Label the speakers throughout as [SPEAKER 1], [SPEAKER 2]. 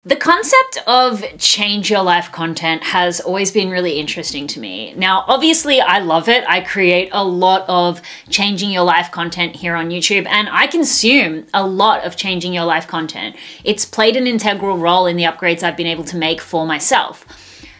[SPEAKER 1] The concept of change your life content has always been really interesting to me. Now, obviously, I love it. I create a lot of changing your life content here on YouTube, and I consume a lot of changing your life content. It's played an integral role in the upgrades I've been able to make for myself.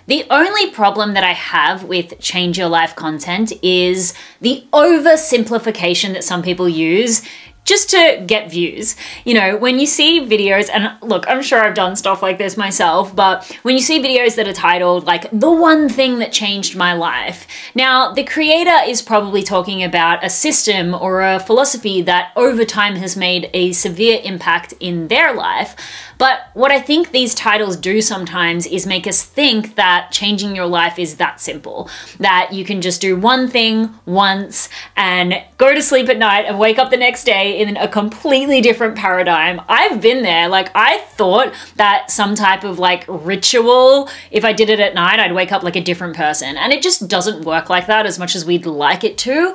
[SPEAKER 1] The only problem that I have with change your life content is the oversimplification that some people use just to get views. You know, when you see videos, and look, I'm sure I've done stuff like this myself, but when you see videos that are titled like the one thing that changed my life, now the creator is probably talking about a system or a philosophy that over time has made a severe impact in their life. But what I think these titles do sometimes is make us think that changing your life is that simple, that you can just do one thing once and go to sleep at night and wake up the next day in a completely different paradigm. I've been there. Like, I thought that some type of like ritual, if I did it at night, I'd wake up like a different person. And it just doesn't work like that as much as we'd like it to.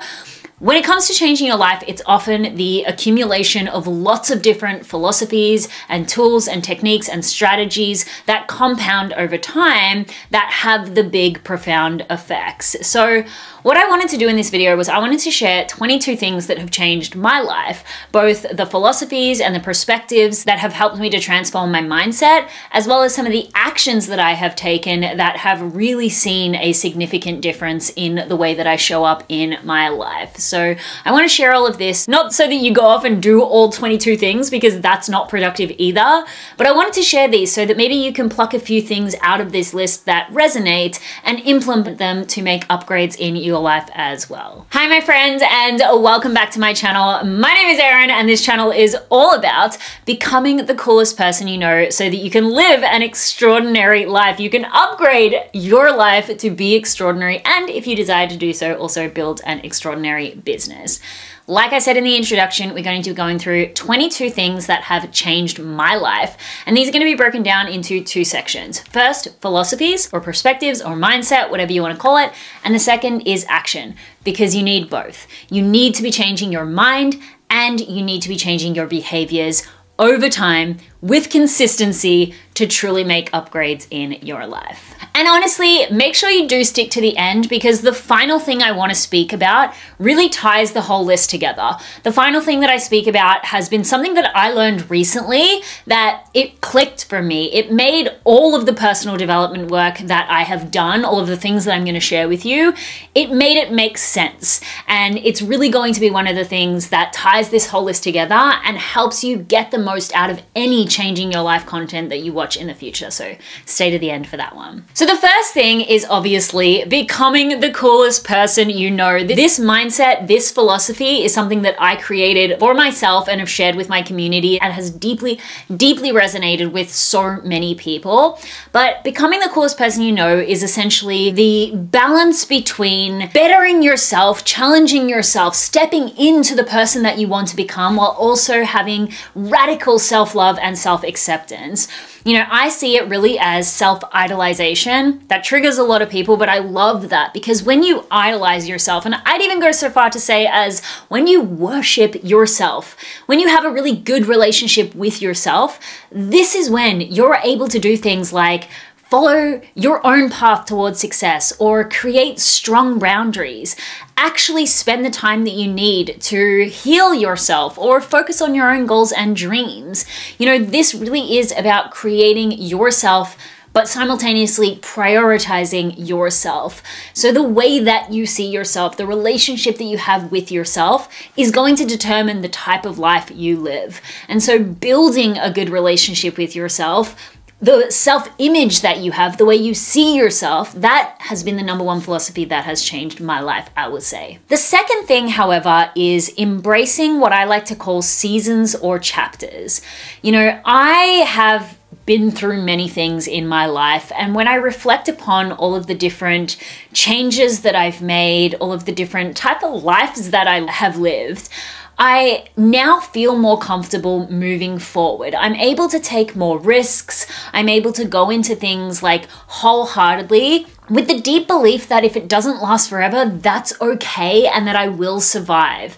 [SPEAKER 1] When it comes to changing your life, it's often the accumulation of lots of different philosophies and tools and techniques and strategies that compound over time that have the big, profound effects. So what I wanted to do in this video was I wanted to share 22 things that have changed my life, both the philosophies and the perspectives that have helped me to transform my mindset, as well as some of the actions that I have taken that have really seen a significant difference in the way that I show up in my life. So I want to share all of this, not so that you go off and do all 22 things, because that's not productive either, but I wanted to share these so that maybe you can pluck a few things out of this list that resonate and implement them to make upgrades in your life as well. Hi, my friends, and welcome back to my channel. My name is Erin, and this channel is all about becoming the coolest person you know so that you can live an extraordinary life. You can upgrade your life to be extraordinary, and if you desire to do so, also build an extraordinary business. Like I said in the introduction, we're going to be going through 22 things that have changed my life, and these are going to be broken down into two sections. First, philosophies or perspectives or mindset, whatever you want to call it, and the second is action, because you need both. You need to be changing your mind and you need to be changing your behaviors over time with consistency to truly make upgrades in your life. And honestly, make sure you do stick to the end, because the final thing I want to speak about really ties the whole list together. The final thing that I speak about has been something that I learned recently that it clicked for me. It made all of the personal development work that I have done, all of the things that I'm going to share with you, it made it make sense. And it's really going to be one of the things that ties this whole list together and helps you get the most out of any changing your life content that you watch in the future. So stay to the end for that one. So the first thing is obviously becoming the coolest person you know. This mindset, this philosophy is something that I created for myself and have shared with my community and has deeply, deeply resonated with so many people. But becoming the coolest person you know is essentially the balance between bettering yourself, challenging yourself, stepping into the person that you want to become, while also having radical self-love and self-acceptance. You know, I see it really as self-idolization. That triggers a lot of people, but I love that, because when you idolize yourself, and I'd even go so far to say as when you worship yourself, when you have a really good relationship with yourself, this is when you're able to do things like follow your own path towards success, or create strong boundaries, actually spend the time that you need to heal yourself or focus on your own goals and dreams. You know, this really is about creating yourself, but simultaneously prioritizing yourself. So the way that you see yourself, the relationship that you have with yourself, is going to determine the type of life you live. And so building a good relationship with yourself, the self-image that you have, the way you see yourself, that has been the number one philosophy that has changed my life, I would say. The second thing, however, is embracing what I like to call seasons or chapters. You know, I have been through many things in my life, and when I reflect upon all of the different changes that I've made, all of the different type of lives that I have lived, I now feel more comfortable moving forward. I'm able to take more risks. I'm able to go into things like wholeheartedly with the deep belief that if it doesn't last forever, that's okay and that I will survive.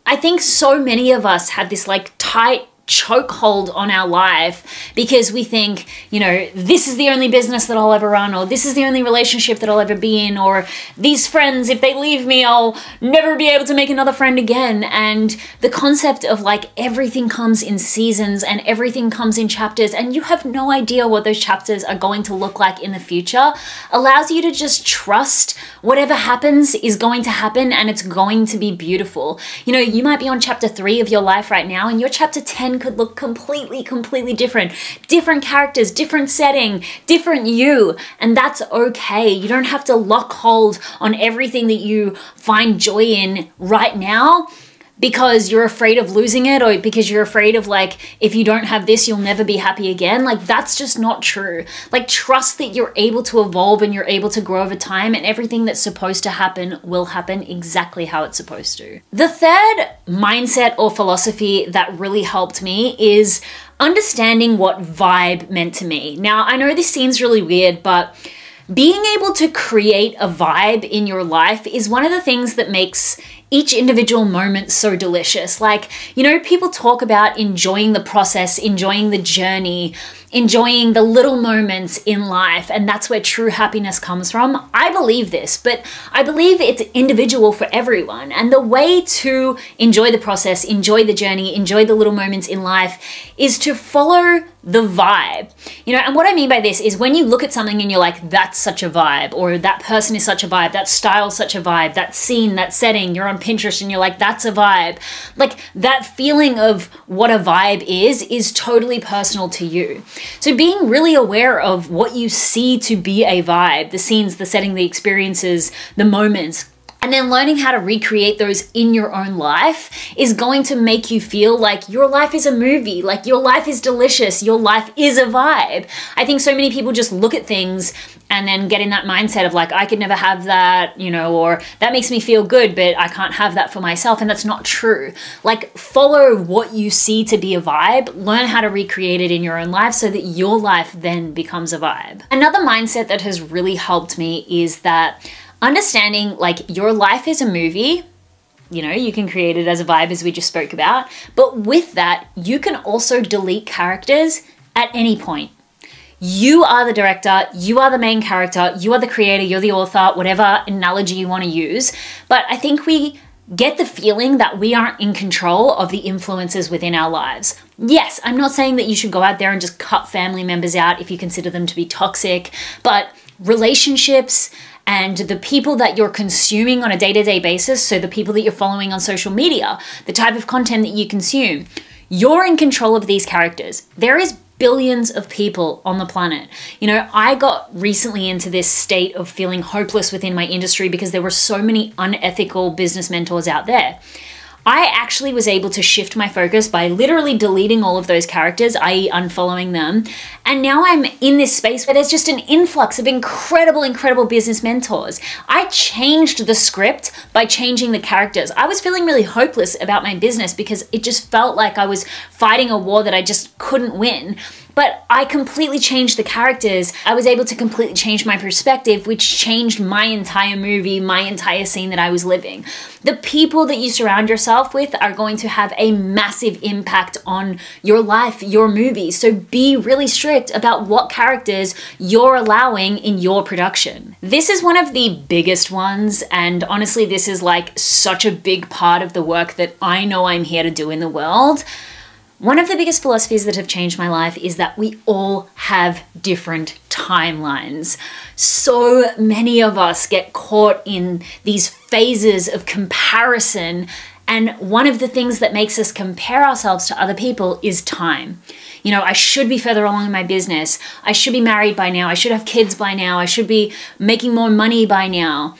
[SPEAKER 1] I think so many of us have this like tight chokehold on our life because we think, you know, this is the only business that I'll ever run, or this is the only relationship that I'll ever be in, or these friends, if they leave me, I'll never be able to make another friend again. And the concept of like everything comes in seasons and everything comes in chapters, and you have no idea what those chapters are going to look like in the future, allows you to just trust whatever happens is going to happen and it's going to be beautiful. You know, you might be on chapter 3 of your life right now, and your chapter 10 could look completely different. Different characters, different setting, different you, and that's okay. You don't have to lock hold on everything that you find joy in right now because you're afraid of losing it, or because you're afraid of like, if you don't have this, you'll never be happy again. Like, that's just not true. Like, trust that you're able to evolve and you're able to grow over time, and everything that's supposed to happen will happen exactly how it's supposed to. The third mindset or philosophy that really helped me is understanding what vibe meant to me. Now, I know this seems really weird, but being able to create a vibe in your life is one of the things that makes each individual moment so delicious. Like, you know, people talk about enjoying the process, enjoying the journey, enjoying the little moments in life, and that's where true happiness comes from. I believe this, but I believe it's individual for everyone. And the way to enjoy the process, enjoy the journey, enjoy the little moments in life is to follow the vibe. You know, and what I mean by this is when you look at something and you're like, that's such a vibe, or that person is such a vibe, that style's such a vibe, that scene, that setting, you're on Pinterest and you're like, that's a vibe. Like, that feeling of what a vibe is totally personal to you. So being really aware of what you see to be a vibe, the scenes, the setting, the experiences, the moments, and then learning how to recreate those in your own life is going to make you feel like your life is a movie, like your life is delicious, your life is a vibe. I think so many people just look at things and then get in that mindset of like, I could never have that, you know, or that makes me feel good, but I can't have that for myself. And that's not true. Like, follow what you see to be a vibe, learn how to recreate it in your own life so that your life then becomes a vibe. Another mindset that has really helped me is that understanding like your life is a movie. You know, you can create it as a vibe, as we just spoke about, but with that, you can also delete characters at any point. You are the director, you are the main character, you are the creator, you're the author, whatever analogy you want to use. But I think we get the feeling that we aren't in control of the influences within our lives. Yes, I'm not saying that you should go out there and just cut family members out if you consider them to be toxic, but relationships and the people that you're consuming on a day-to-day basis, so the people that you're following on social media, the type of content that you consume, you're in control of these characters. There is billions of people on the planet. You know, I got recently into this state of feeling hopeless within my industry because there were so many unethical business mentors out there. I actually was able to shift my focus by literally deleting all of those characters, i.e. unfollowing them. And now I'm in this space where there's just an influx of incredible business mentors. I changed the script by changing the characters. I was feeling really hopeless about my business because it just felt like I was fighting a war that I just couldn't win. But I completely changed the characters. I was able to completely change my perspective, which changed my entire movie, my entire scene that I was living. The people that you surround yourself with are going to have a massive impact on your life, your movie. So be really strict about what characters you're allowing in your production. This is one of the biggest ones, and honestly, this is like such a big part of the work that I know I'm here to do in the world. One of the biggest philosophies that have changed my life is that we all have different timelines. So many of us get caught in these phases of comparison, and one of the things that makes us compare ourselves to other people is time. You know, I should be further along in my business. I should be married by now. I should have kids by now. I should be making more money by now.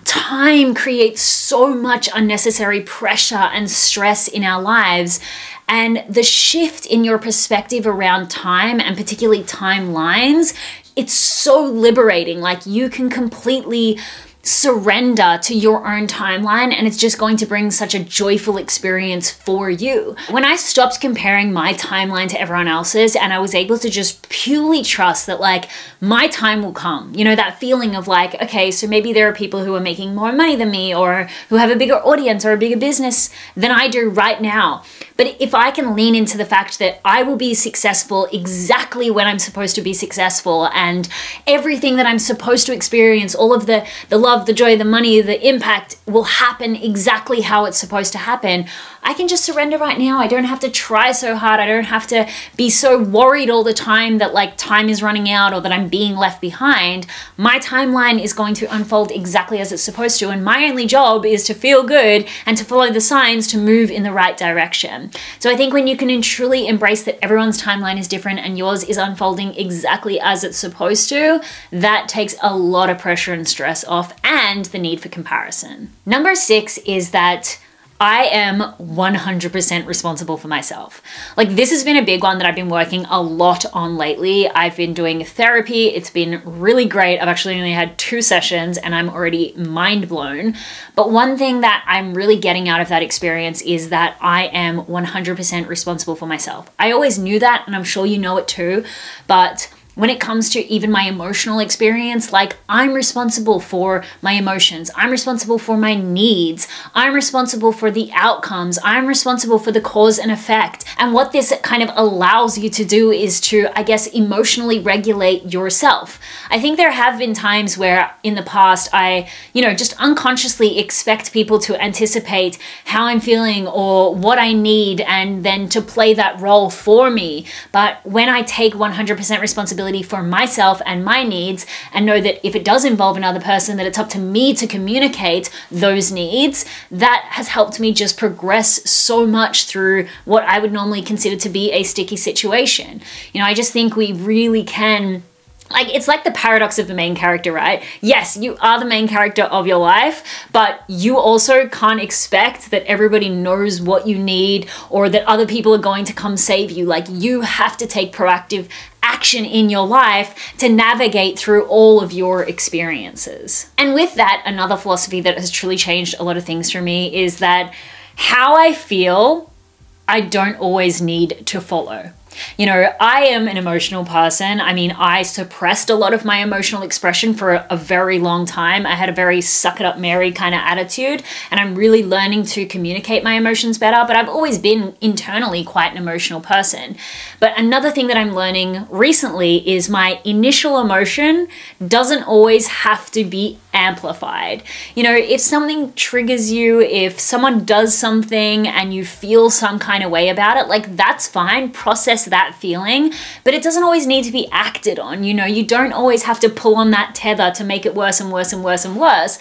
[SPEAKER 1] Time creates so much unnecessary pressure and stress in our lives. And the shift in your perspective around time, and particularly timelines, it's so liberating. Like, you can completely surrender to your own timeline, and it's just going to bring such a joyful experience for you. When I stopped comparing my timeline to everyone else's, and I was able to just purely trust that like my time will come, you know, that feeling of like, okay, so maybe there are people who are making more money than me, or who have a bigger audience or a bigger business than I do right now. But if I can lean into the fact that I will be successful exactly when I'm supposed to be successful, and everything that I'm supposed to experience, all of the love, the joy, the money, the impact will happen exactly how it's supposed to happen, I can just surrender right now. I don't have to try so hard. I don't have to be so worried all the time that like time is running out or that I'm being left behind. My timeline is going to unfold exactly as it's supposed to, and my only job is to feel good and to follow the signs to move in the right direction. So I think when you can truly embrace that everyone's timeline is different and yours is unfolding exactly as it's supposed to, that takes a lot of pressure and stress off and the need for comparison. Number 6 is that I am 100% responsible for myself. Like, this has been a big one that I've been working a lot on lately. I've been doing therapy. It's been really great. I've actually only had 2 sessions and I'm already mind blown. But one thing that I'm really getting out of that experience is that I am 100% responsible for myself. I always knew that, and I'm sure you know it too, but when it comes to even my emotional experience, like, I'm responsible for my emotions. I'm responsible for my needs. I'm responsible for the outcomes. I'm responsible for the cause and effect. And what this kind of allows you to do is to, I guess, emotionally regulate yourself. I think there have been times where in the past I, just unconsciously expect people to anticipate how I'm feeling or what I need and then to play that role for me. But when I take 100% responsibility for myself and my needs, and know that if it does involve another person, that it's up to me to communicate those needs, that has helped me just progress so much through what I would normally consider to be a sticky situation. I just think we really can, it's like the paradox of the main character, right? Yes, you are the main character of your life, but you also can't expect that everybody knows what you need or that other people are going to come save you. Like, you have to take proactive action in your life to navigate through all of your experiences. And with that, another philosophy that has truly changed a lot of things for me is that how I feel, I don't always need to follow. I am an emotional person. I suppressed a lot of my emotional expression for a very long time. I had a very suck it up Mary kind of attitude, and I'm really learning to communicate my emotions better, but I've always been internally quite an emotional person. But another thing that I'm learning recently is my initial emotion doesn't always have to be amplified. If something triggers you, if someone does something and you feel some kind of way about it, that's fine. Process that feeling, but it doesn't always need to be acted on. You don't always have to pull on that tether to make it worse and worse and worse and worse.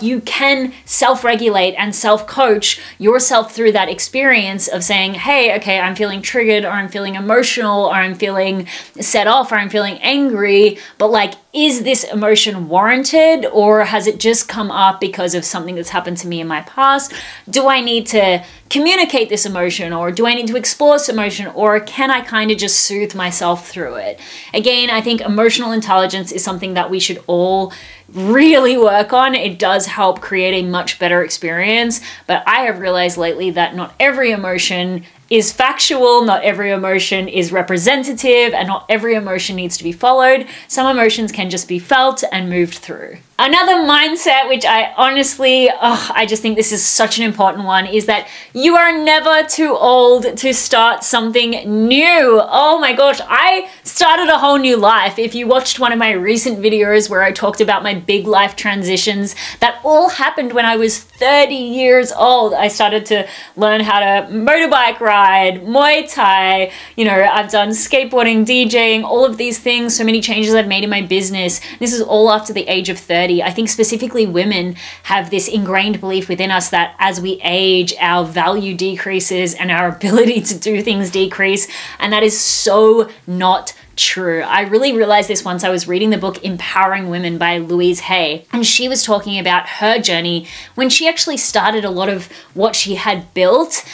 [SPEAKER 1] You can self-regulate and self-coach yourself through that experience of saying, hey, okay, I'm feeling triggered, or I'm feeling emotional, or I'm feeling set off, or I'm feeling angry, but is this emotion warranted, or has it just come up because of something that's happened to me in my past? Do I need to communicate this emotion, or do I need to explore this emotion, or can I kind of just soothe myself through it? Again, I think emotional intelligence is something that we should all really work on. It does help create a much better experience, but I have realized lately that not every emotion is factual, not every emotion is representative, and not every emotion needs to be followed. Some emotions can just be felt and moved through. Another mindset, which I honestly, I just think this is such an important one, is that you are never too old to start something new. Oh my gosh, I started a whole new life. If you watched one of my recent videos where I talked about my big life transitions, that all happened when I was 30 years old. I started to learn how to motorbike ride, Muay Thai, I've done skateboarding, DJing, all of these things, so many changes I've made in my business. This is all after the age of 30. I think specifically women have this ingrained belief within us that as we age, our value decreases and our ability to do things decrease, and that is so not true. I really realized this once I was reading the book Empowering Women by Louise Hay, and she was talking about her journey when she actually started a lot of what she had built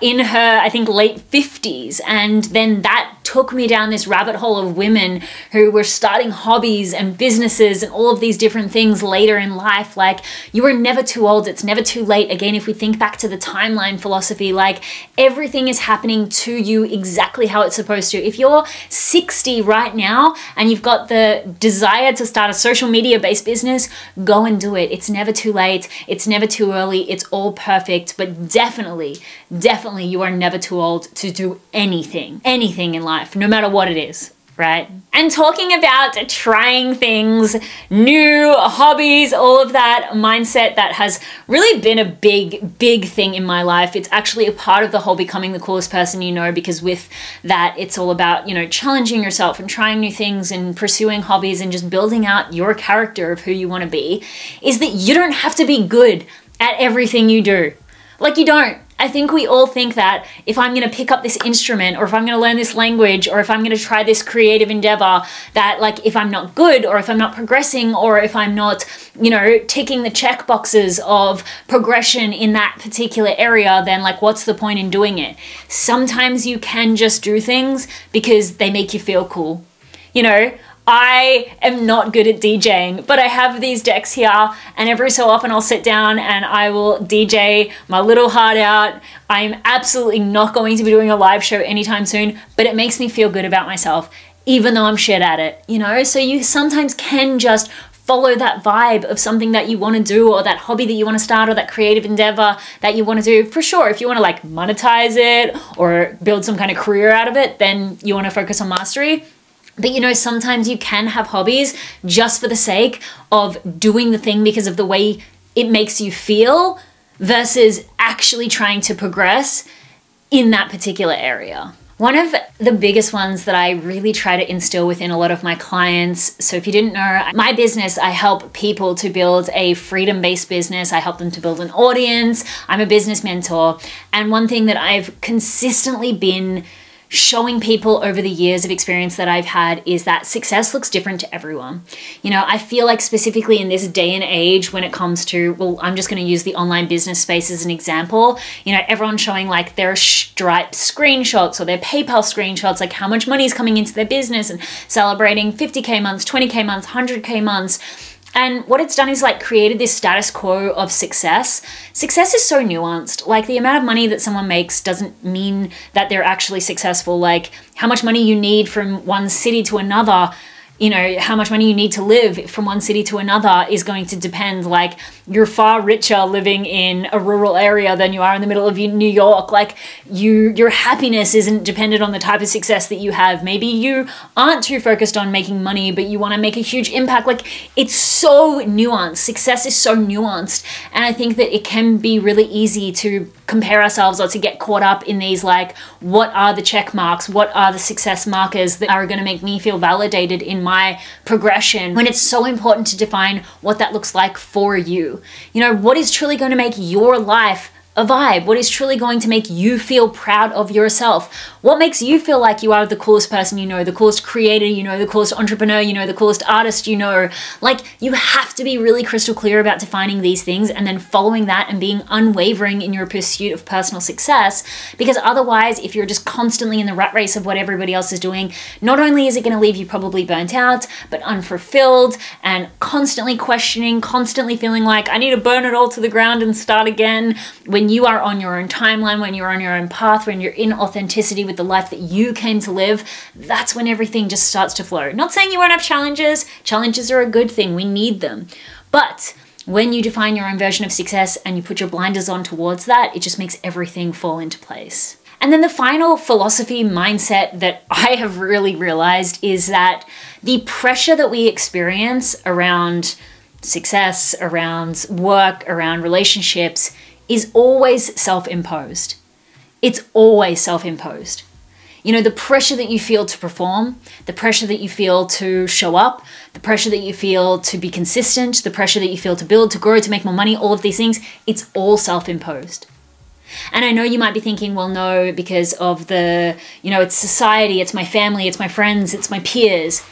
[SPEAKER 1] in her, I think, late 50s. And then that took me down this rabbit hole of women who were starting hobbies and businesses and all of these different things later in life. You are never too old. It's never too late. Again, if we think back to the timeline philosophy, everything is happening to you exactly how it's supposed to. If you're 60 right now and you've got the desire to start a social media based business, go and do it. It's never too late. It's never too early. It's all perfect. But definitely, definitely you are never too old to do anything in life, no matter what it is. Right? And talking about trying things, new hobbies, all of that mindset that has really been a big thing in my life. It's actually a part of the whole becoming the coolest person you know, because with that, it's all about, challenging yourself and trying new things and pursuing hobbies and just building out your character of who you want to be, is that you don't have to be good at everything you do. Like, you don't. I think we all think that if I'm going to pick up this instrument, or if I'm going to learn this language, or if I'm going to try this creative endeavor, that like if I'm not good, or if I'm not progressing, or if I'm not, ticking the check boxes of progression in that particular area, then like what's the point in doing it? Sometimes you can just do things because they make you feel cool. I am not good at DJing, but I have these decks here, and every so often I'll sit down and I will DJ my little heart out. I'm absolutely not going to be doing a live show anytime soon, but it makes me feel good about myself, even though I'm shit at it, So you sometimes can just follow that vibe of something that you want to do, or that hobby that you want to start, or that creative endeavor that you want to do. For sure, if you want to like monetize it or build some kind of career out of it, then you want to focus on mastery. But sometimes you can have hobbies just for the sake of doing the thing because of the way it makes you feel, versus actually trying to progress in that particular area. One of the biggest ones that I really try to instill within a lot of my clients, so if you didn't know, my business, I help people to build a freedom-based business. I help them to build an audience. I'm a business mentor. And one thing that I've consistently been showing people over the years of experience that I've had is that success looks different to everyone. I feel like specifically in this day and age when it comes to, well, I'm just going to use the online business space as an example. Everyone's showing like their Stripe screenshots or their PayPal screenshots, like how much money is coming into their business, and celebrating 50K months, 20K months, 100K months. And what it's done is like created this status quo of success. Success is so nuanced. Like the amount of money that someone makes doesn't mean that they're actually successful. Like how much money you need from one city to another, how much money you need to live from one city to another is going to depend. Like you're far richer living in a rural area than you are in the middle of New York. Like your happiness isn't dependent on the type of success that you have. Maybe you aren't too focused on making money, but you want to make a huge impact. Like it's so nuanced. Success is so nuanced. And I think that it can be really easy to compare ourselves or to get caught up in these like, what are the check marks? What are the success markers that are going to make me feel validated in my progression, when it's so important to define what that looks like for you. What is truly going to make your life a vibe? What is truly going to make you feel proud of yourself? What makes you feel like you are the coolest person the coolest creator the coolest entrepreneur the coolest artist Like you have to be really crystal clear about defining these things and then following that and being unwavering in your pursuit of personal success, because otherwise if you're just constantly in the rat race of what everybody else is doing, not only is it going to leave you probably burnt out, but unfulfilled and constantly questioning, constantly feeling like I need to burn it all to the ground and start again. When you are on your own timeline, when you're on your own path, when you're in authenticity with the life that you came to live, that's when everything just starts to flow. Not saying you won't have challenges. Challenges are a good thing. We need them. But when you define your own version of success and you put your blinders on towards that, it just makes everything fall into place. And then the final philosophy mindset that I have really realized is that the pressure that we experience around success, around work, around relationships is always self-imposed. It's always self-imposed. The pressure that you feel to perform, the pressure that you feel to show up, the pressure that you feel to be consistent, the pressure that you feel to build, to grow, to make more money, all of these things, it's all self-imposed. And I know you might be thinking, well, no, because of it's society, it's my family, it's my friends, it's my peers.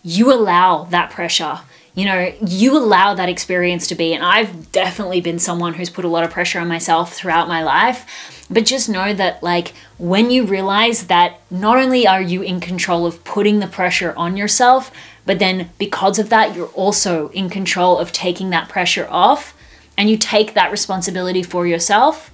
[SPEAKER 1] You allow that pressure. You allow that experience to be. And I've definitely been someone who's put a lot of pressure on myself throughout my life. But just know that when you realize that not only are you in control of putting the pressure on yourself, but then because of that, you're also in control of taking that pressure off, and you take that responsibility for yourself,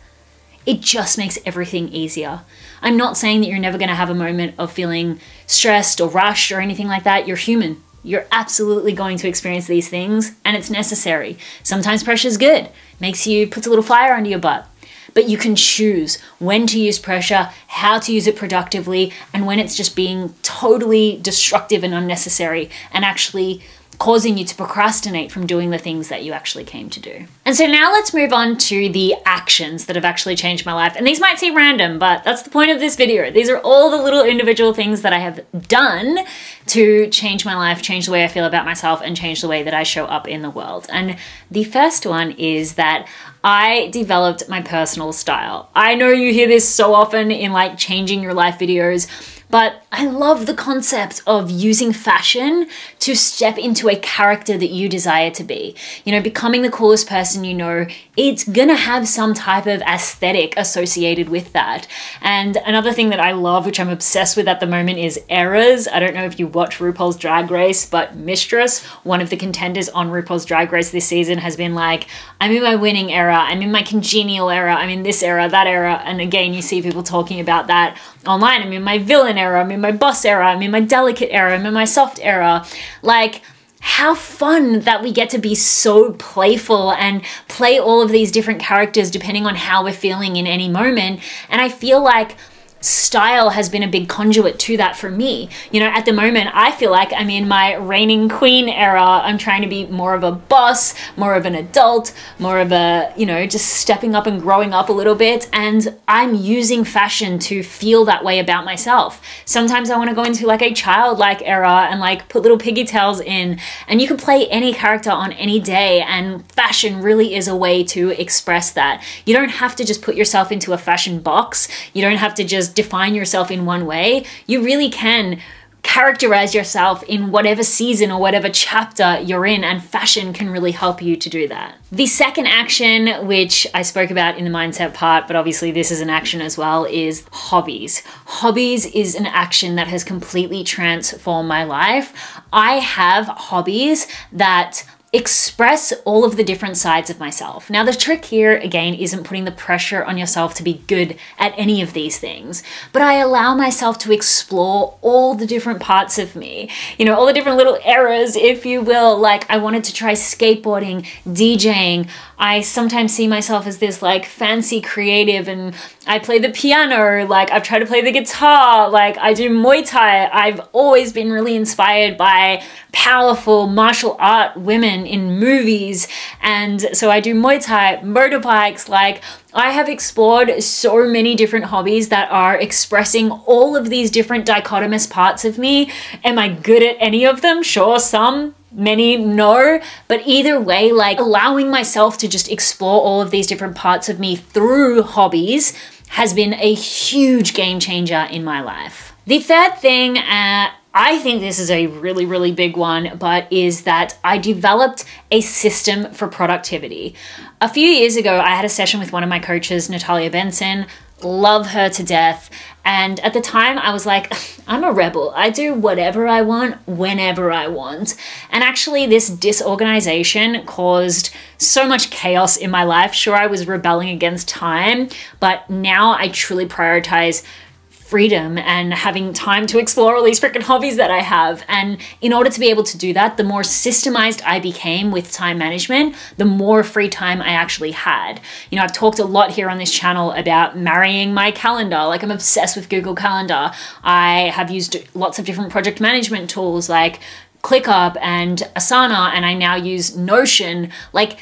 [SPEAKER 1] it just makes everything easier. I'm not saying that you're never going to have a moment of feeling stressed or rushed or anything like that. You're human. You're absolutely going to experience these things, and it's necessary. Sometimes pressure is good. Puts a little fire under your butt. but you can choose when to use pressure, how to use it productively, and when it's just being totally destructive and unnecessary and actually causing you to procrastinate from doing the things that you actually came to do. And so now let's move on to the actions that have actually changed my life. And these might seem random, but that's the point of this video. These are all the little individual things that I have done to change my life, change the way I feel about myself, and change the way that I show up in the world. And the first one is that I developed my personal style. I know you hear this so often in like changing your life videos, but I love the concept of using fashion to step into a character that you desire to be. You know, becoming the coolest person you know, it's gonna have some type of aesthetic associated with that. And another thing that I love, which I'm obsessed with at the moment, is eras. I don't know if you watch RuPaul's Drag Race, but Mistress, one of the contenders on RuPaul's Drag Race this season, has been like, I'm in my winning era, I'm in my congenial era, I'm in this era, that era. And again, you see people talking about that online. I'm in my villain era, I'm in my boss era, I'm in my delicate era, I'm in my soft era. Like, how fun that we get to be so playful and play all of these different characters depending on how we're feeling in any moment. And I feel like style has been a big conduit to that for me. You know, at the moment, I feel like I'm in my reigning queen era. I'm trying to be more of a boss, more of an adult, more of a, you know, just stepping up and growing up a little bit. And I'm using fashion to feel that way about myself. Sometimes I want to go into like a childlike era and like put little piggy tails in, and you can play any character on any day. And fashion really is a way to express that. You don't have to just put yourself into a fashion box. You don't have to just define yourself in one way. You really can characterize yourself in whatever season or whatever chapter you're in, and fashion can really help you to do that. The second action, which I spoke about in the mindset part, but obviously this is an action as well, is hobbies. Hobbies is an action that has completely transformed my life. I have hobbies that express all of the different sides of myself. Now, the trick here, again, isn't putting the pressure on yourself to be good at any of these things, but I allow myself to explore all the different parts of me, you know, all the different little eras, if you will. Like, I wanted to try skateboarding, DJing. I sometimes see myself as this like fancy creative, and I play the piano, like I've tried to play the guitar, like I do Muay Thai. I've always been really inspired by powerful martial art women in movies, and so I do Muay Thai, motorbikes. Like, I have explored so many different hobbies that are expressing all of these different dichotomous parts of me. Am I good at any of them? Sure, some. Many, no. But either way, like, allowing myself to just explore all of these different parts of me through hobbies has been a huge game changer in my life. The third thing, I think this is a really, really big one, but is that I developed a system for productivity. A few years ago, I had a session with one of my coaches, Natalia Benson. Love her to death. And at the time I was like, I'm a rebel. I do whatever I want, whenever I want. And actually this disorganization caused so much chaos in my life. Sure, I was rebelling against time, but now I truly prioritize freedom and having time to explore all these freaking hobbies that I have. And in order to be able to do that, the more systemized I became with time management, the more free time I actually had. You know, I've talked a lot here on this channel about marrying my calendar. Like, I'm obsessed with Google Calendar. I have used lots of different project management tools like ClickUp and Asana, and I now use Notion. Like,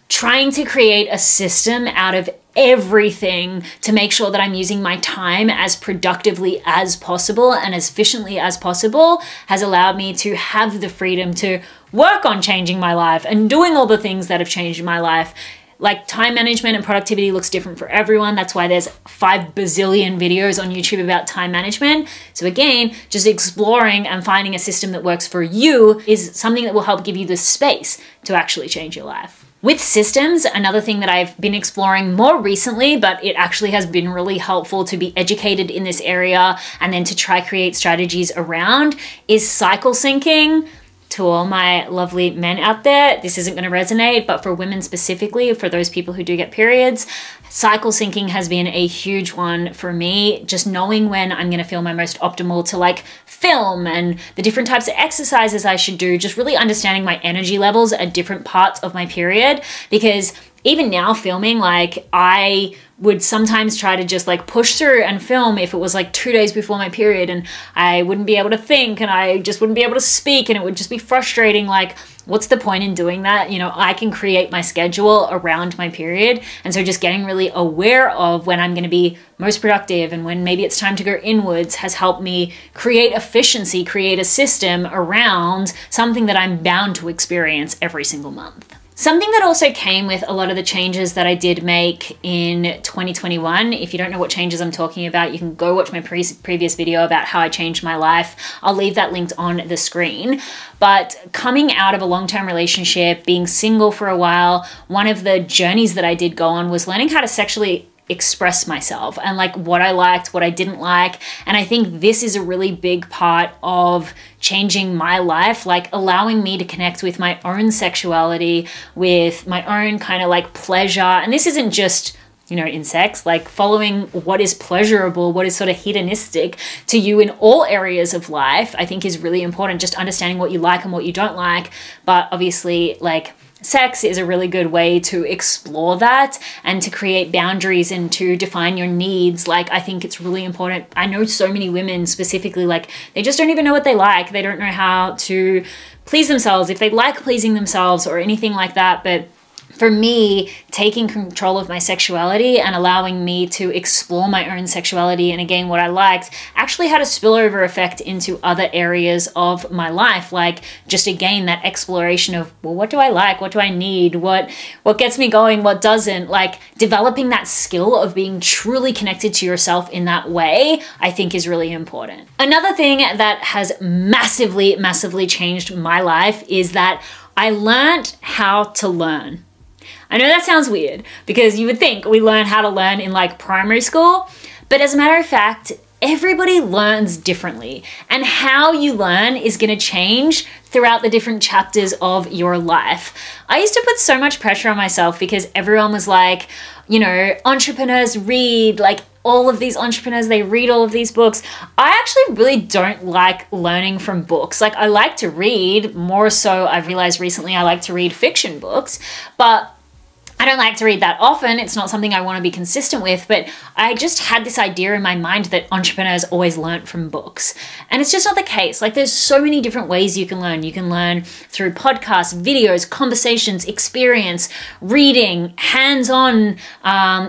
[SPEAKER 1] trying to create a system out of everything to make sure that I'm using my time as productively as possible and as efficiently as possible has allowed me to have the freedom to work on changing my life and doing all the things that have changed my life. Like, time management and productivity looks different for everyone. That's why there's 5 bazillion videos on YouTube about time management. So again, just exploring and finding a system that works for you is something that will help give you the space to actually change your life. With systems, another thing that I've been exploring more recently, but it actually has been really helpful to be educated in this area and then to try create strategies around, is cycle syncing. To all my lovely men out there, this isn't going to resonate, but for women specifically, for those people who do get periods, Cycle syncing has been a huge one for me, just knowing when I'm going to feel my most optimal to like film and the different types of exercises I should do, just really understanding my energy levels at different parts of my period. Because even now filming, like I would sometimes try to just like push through and film if it was like 2 days before my period, and I wouldn't be able to think and I just wouldn't be able to speak, and it would just be frustrating. Like, what's the point in doing that? You know, I can create my schedule around my period. And so just getting really aware of when I'm going to be most productive and when maybe it's time to go inwards has helped me create efficiency, create a system around something that I'm bound to experience every single month. Something that also came with a lot of the changes that I did make in 2021, if you don't know what changes I'm talking about, you can go watch my previous video about how I changed my life. I'll leave that linked on the screen. But coming out of a long-term relationship, being single for a while, one of the journeys that I did go on was learning how to sexually express myself and like what I liked, what I didn't like. And I think this is a really big part of changing my life, like allowing me to connect with my own sexuality, with my own kind of like pleasure. And this isn't just, you know, in sex, like following what is pleasurable, what is sort of hedonistic to you in all areas of life, I think is really important. Just understanding what you like and what you don't like. But obviously, like, sex is a really good way to explore that and to create boundaries and to define your needs. Like, I think it's really important. I know so many women specifically, like, they just don't even know what they like. They don't know how to please themselves, if they like pleasing themselves or anything like that. But for me, taking control of my sexuality and allowing me to explore my own sexuality and again what I liked actually had a spillover effect into other areas of my life. Like, just again that exploration of, well, what do I like, what do I need, what gets me going, what doesn't. Like, developing that skill of being truly connected to yourself in that way, I think is really important. Another thing that has massively changed my life is that I learned how to learn. I know that sounds weird because you would think we learn how to learn in like primary school, but as a matter of fact, everybody learns differently, and how you learn is going to change throughout the different chapters of your life. I used to put so much pressure on myself because everyone was like, you know, entrepreneurs read, like all of these entrepreneurs, they read all of these books. I actually really don't like learning from books. Like, I like to read more so. I've realized recently I like to read fiction books, but I don't like to read that often. It's not something I want to be consistent with, but I just had this idea in my mind that entrepreneurs always learnt from books. And it's just not the case. Like, there's so many different ways you can learn. You can learn through podcasts, videos, conversations, experience, reading, hands-on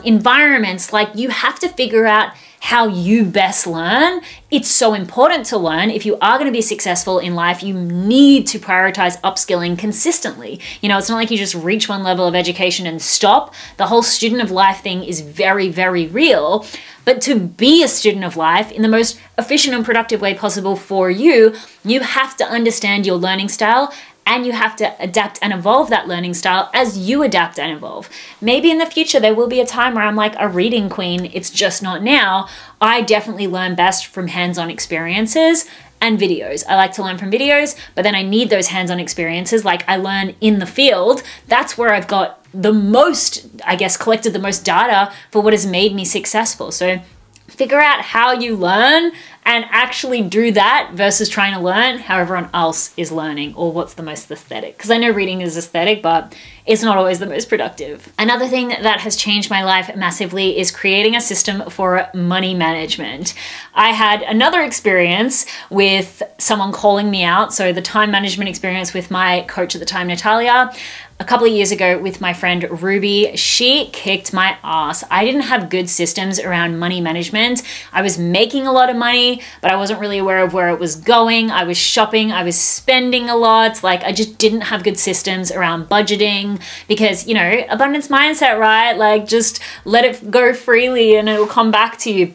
[SPEAKER 1] environments. Like, you have to figure out how you best learn. It's so important to learn. If you are going to be successful in life, you need to prioritize upskilling consistently. You know, it's not like you just reach one level of education and stop. The whole student of life thing is very, very real. But to be a student of life in the most efficient and productive way possible for you, you have to understand your learning style, and you have to adapt and evolve that learning style as you adapt and evolve. Maybe in the future, there will be a time where I'm like a reading queen. It's just not now. I definitely learn best from hands-on experiences and videos. I like to learn from videos, but then I need those hands-on experiences. Like, I learn in the field. That's where I've got the most, I guess, collected the most data for what has made me successful. So figure out how you learn and actually do that versus trying to learn how everyone else is learning or what's the most aesthetic. Because I know reading is aesthetic, but it's not always the most productive. Another thing that has changed my life massively is creating a system for money management. I had another experience with someone calling me out. So the time management experience with my coach at the time, Natalia. A couple of years ago with my friend Ruby, she kicked my ass. I didn't have good systems around money management. I was making a lot of money, but I wasn't really aware of where it was going. I was shopping, I was spending a lot. Like, I just didn't have good systems around budgeting because, you know, abundance mindset, right? Like, just let it go freely and it will come back to you.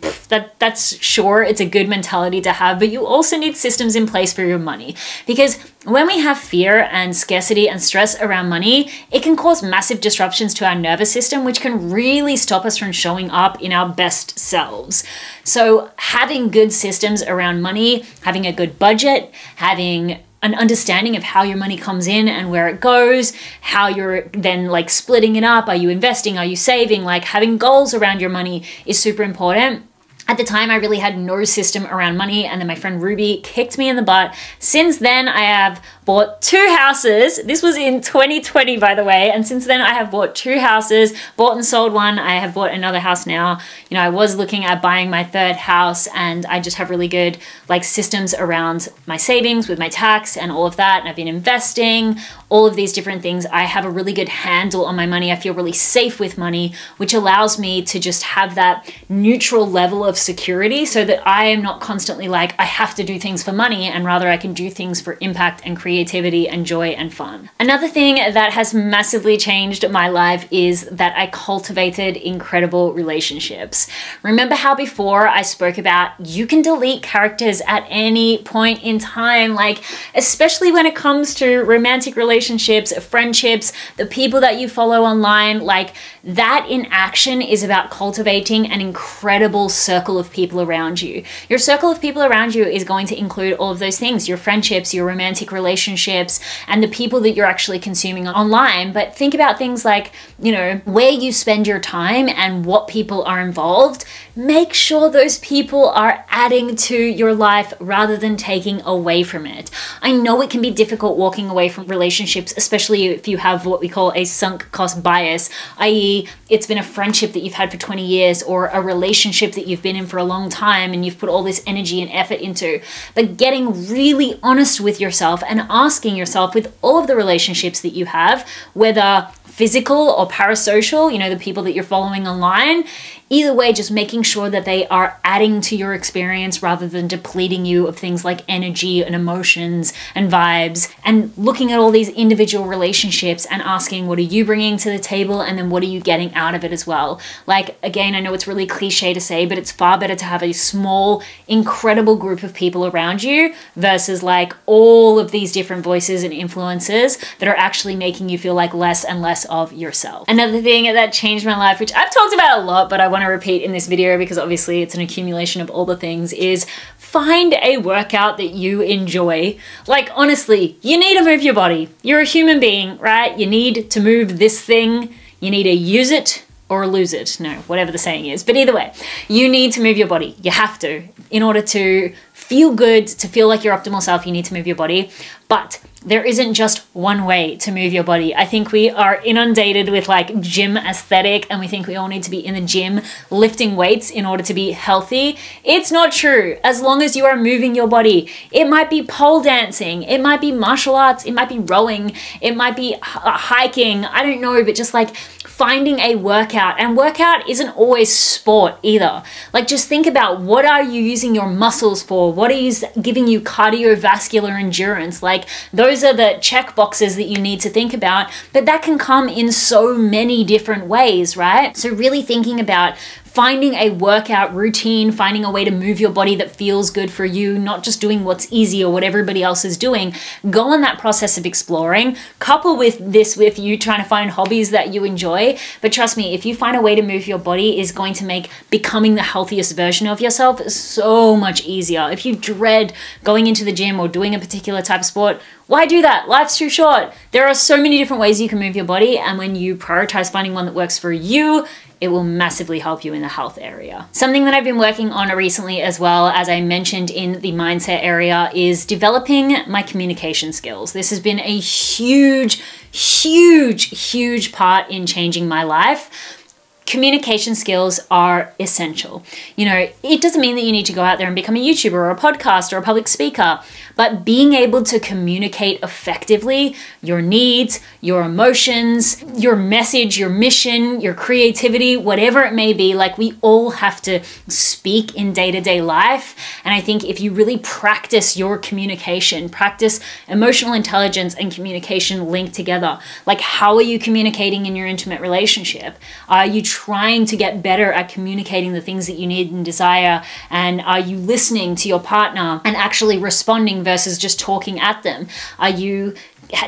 [SPEAKER 1] That's sure, it's a good mentality to have, but you also need systems in place for your money because when we have fear and scarcity and stress around money, it can cause massive disruptions to our nervous system, which can really stop us from showing up in our best selves. So having good systems around money, having a good budget, having an understanding of how your money comes in and where it goes, how you're then like splitting it up. Are you investing? Are you saving? Like having goals around your money is super important. At the time, I really had no system around money, and then my friend Ruby kicked me in the butt. Since then, I have bought 2 houses. This was in 2020, by the way, and since then I have bought 2 houses, bought and sold one. I have bought another house now. You know, I was looking at buying my 3rd house, and I just have really good like systems around my savings with my tax and all of that, and I've been investing, all of these different things. I have a really good handle on my money. I feel really safe with money, which allows me to just have that neutral level of security so that I am not constantly like, I have to do things for money, and rather I can do things for impact and creativity and joy and fun. Another thing that has massively changed my life is that I cultivated incredible relationships. Remember how before I spoke about you can delete characters at any point in time, like especially when it comes to romantic relationships, friendships, the people that you follow online, like that in action is about cultivating an incredible circle of people around you. Your circle of people around you is going to include all of those things, your friendships, your romantic relationships, and the people that you're actually consuming online. But think about things like, you know, where you spend your time and what people are involved. Make sure those people are adding to your life rather than taking away from it. I know it can be difficult walking away from relationships, especially if you have what we call a sunk cost bias, i.e. it's been a friendship that you've had for 20 years or a relationship that you've been in for a long time and you've put all this energy and effort into. But getting really honest with yourself and asking yourself with all of the relationships that you have, whether physical or parasocial, you know, the people that you're following online, either way, just making sure that they are adding to your experience rather than depleting you of things like energy and emotions and vibes, and looking at all these individual relationships and asking, what are you bringing to the table? And then what are you getting out of it as well? Like, again, I know it's really cliche to say, but it's far better to have a small, incredible group of people around you versus like all of these different voices and influences that are actually making you feel like less and less of yourself. Another thing that changed my life, which I've talked about a lot, but I want to repeat in this video because obviously it's an accumulation of all the things, is find a workout that you enjoy. Like, honestly, you need to move your body. You're a human being, right? You need to move this thing. You need to use it or lose it. No, whatever the saying is. But either way, you need to move your body. You have to. In order to feel good, to feel like your optimal self, you need to move your body. But there isn't just one way to move your body. I think we are inundated with like gym aesthetic and we think we all need to be in the gym lifting weights in order to be healthy. It's not true. As long as you are moving your body, it might be pole dancing, it might be martial arts, it might be rowing, it might be hiking, I don't know, but just like finding a workout. And workout isn't always sport either. Like, just think about, what are you using your muscles for? What is giving you cardiovascular endurance? Like, those are the check boxes that you need to think about, but that can come in so many different ways, right? So really thinking about finding a workout routine, finding a way to move your body that feels good for you, not just doing what's easy or what everybody else is doing. Go on that process of exploring, couple with this with you trying to find hobbies that you enjoy. But trust me, if you find a way to move your body, is going to make becoming the healthiest version of yourself so much easier. If you dread going into the gym or doing a particular type of sport, why do that? Life's too short. There are so many different ways you can move your body, and when you prioritize finding one that works for you, it will massively help you in the health area. Something that I've been working on recently as well, as I mentioned in the mindset area, is developing my communication skills. This has been a huge, huge, huge part in changing my life. Communication skills are essential. You know, it doesn't mean that you need to go out there and become a YouTuber or a podcaster or a public speaker, but being able to communicate effectively your needs, your emotions, your message, your mission, your creativity, whatever it may be, like, we all have to speak in day-to-day life. And I think if you really practice your communication, practice emotional intelligence and communication linked together, like, how are you communicating in your intimate relationship? Are you trying to get better at communicating the things that you need and desire? And are you listening to your partner and actually responding versus just talking at them? Are you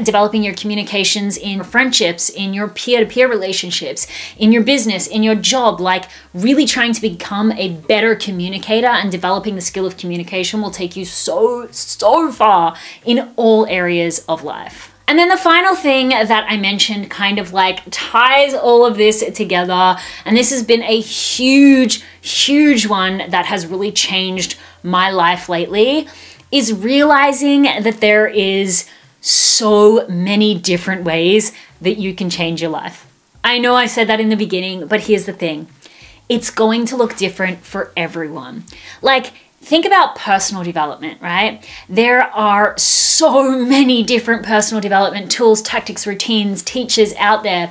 [SPEAKER 1] developing your communications in friendships, in your peer-to-peer relationships, in your business, in your job? Like really trying to become a better communicator, and developing the skill of communication will take you so far in all areas of life. And then the final thing that I mentioned kind of like ties all of this together, and this has been a huge one that has really changed my life lately, is realizing that there is so many different ways that you can change your life. I know I said that in the beginning, but here's the thing. It's going to look different for everyone. Like, think about personal development, right? There are so many different personal development tools, tactics, routines, teachers out there.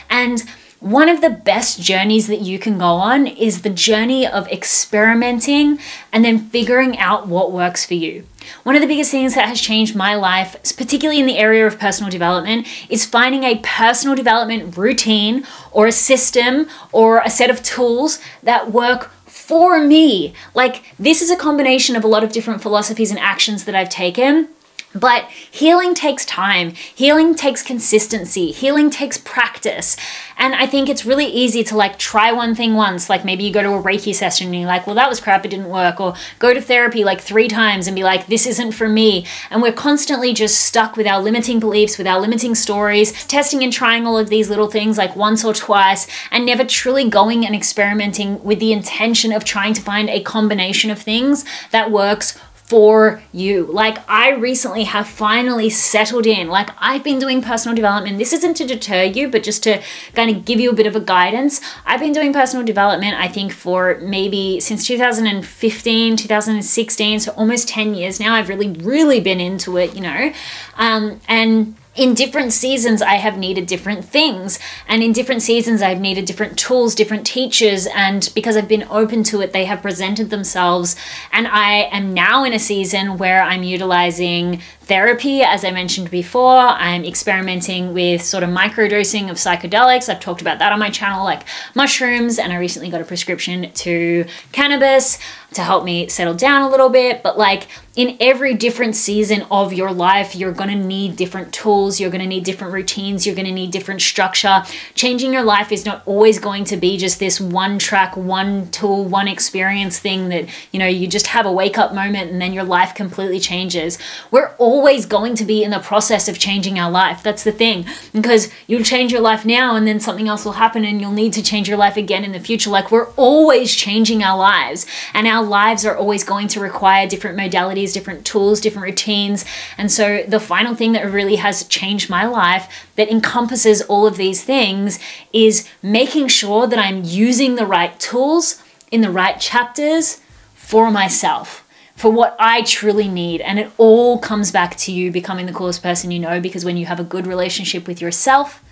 [SPEAKER 1] And one of the best journeys that you can go on is the journey of experimenting and then figuring out what works for you. One of the biggest things that has changed my life, particularly in the area of personal development, is finding a personal development routine or a system or a set of tools that work for me. Like, this is a combination of a lot of different philosophies and actions that I've taken. But healing takes time, healing takes consistency, healing takes practice. And I think it's really easy to like try one thing once, like maybe you go to a Reiki session and you're like, well, that was crap, it didn't work. Or go to therapy like 3 times and be like, this isn't for me. And we're constantly just stuck with our limiting beliefs, with our limiting stories, testing and trying all of these little things like once or twice, and never truly going and experimenting with the intention of trying to find a combination of things that works for you. Like, I recently have finally settled in. Like, I've been doing personal development. This isn't to deter you, but just to kind of give you a bit of a guidance. I've been doing personal development, I think, for maybe since 2015, 2016, so almost 10 years now. I've really been into it, you know, and in different seasons, I have needed different things. And in different seasons, I've needed different tools, different teachers. And because I've been open to it, they have presented themselves. And I am now in a season where I'm utilizing therapy, as I mentioned before. I'm experimenting with sort of microdosing of psychedelics. I've talked about that on my channel, like mushrooms, and I recently got a prescription to cannabis to help me settle down a little bit. But like in every different season of your life, you're gonna need different tools, you're gonna need different routines, you're gonna need different structure. Changing your life is not always going to be just this one track, one tool, one experience thing that, you know, you just have a wake up moment and then your life completely changes. We're always going to be in the process of changing our life. That's the thing, because you'll change your life now and then something else will happen and you'll need to change your life again in the future. Like, we're always changing our lives, and our lives are always going to require different modalities, different tools, different routines. And so the final thing that really has changed my life that encompasses all of these things is making sure that I'm using the right tools in the right chapters for myself, for what I truly need. And it all comes back to you becoming the coolest person you know, because when you have a good relationship with yourself,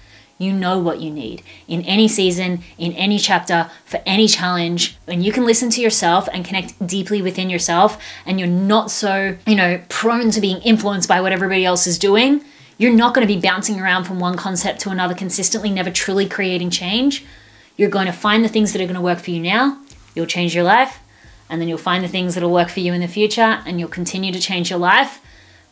[SPEAKER 1] you know what you need in any season, in any chapter, for any challenge. When you can listen to yourself and connect deeply within yourself, and you're not so, you know, prone to being influenced by what everybody else is doing, you're not going to be bouncing around from one concept to another consistently, never truly creating change. You're going to find the things that are going to work for you now. You'll change your life, and then you'll find the things that will work for you in the future, and you'll continue to change your life,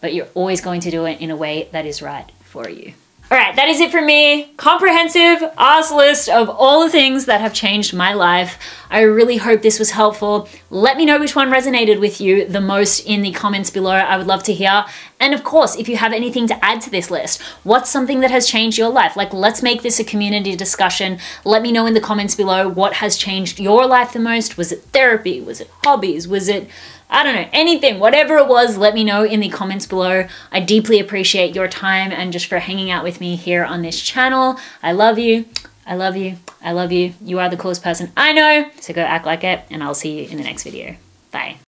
[SPEAKER 1] but you're always going to do it in a way that is right for you. All right, that is it for me. Comprehensive ass list of all the things that have changed my life. I really hope this was helpful. Let me know which one resonated with you the most in the comments below. I would love to hear. And of course, if you have anything to add to this list, what's something that has changed your life? Like, let's make this a community discussion. Let me know in the comments below what has changed your life the most. Was it therapy? Was it hobbies? Was it, I don't know, anything, whatever it was, let me know in the comments below. I deeply appreciate your time and just for hanging out with me here on this channel. I love you. I love you. I love you. You are the coolest person I know. So go act like it, and I'll see you in the next video. Bye.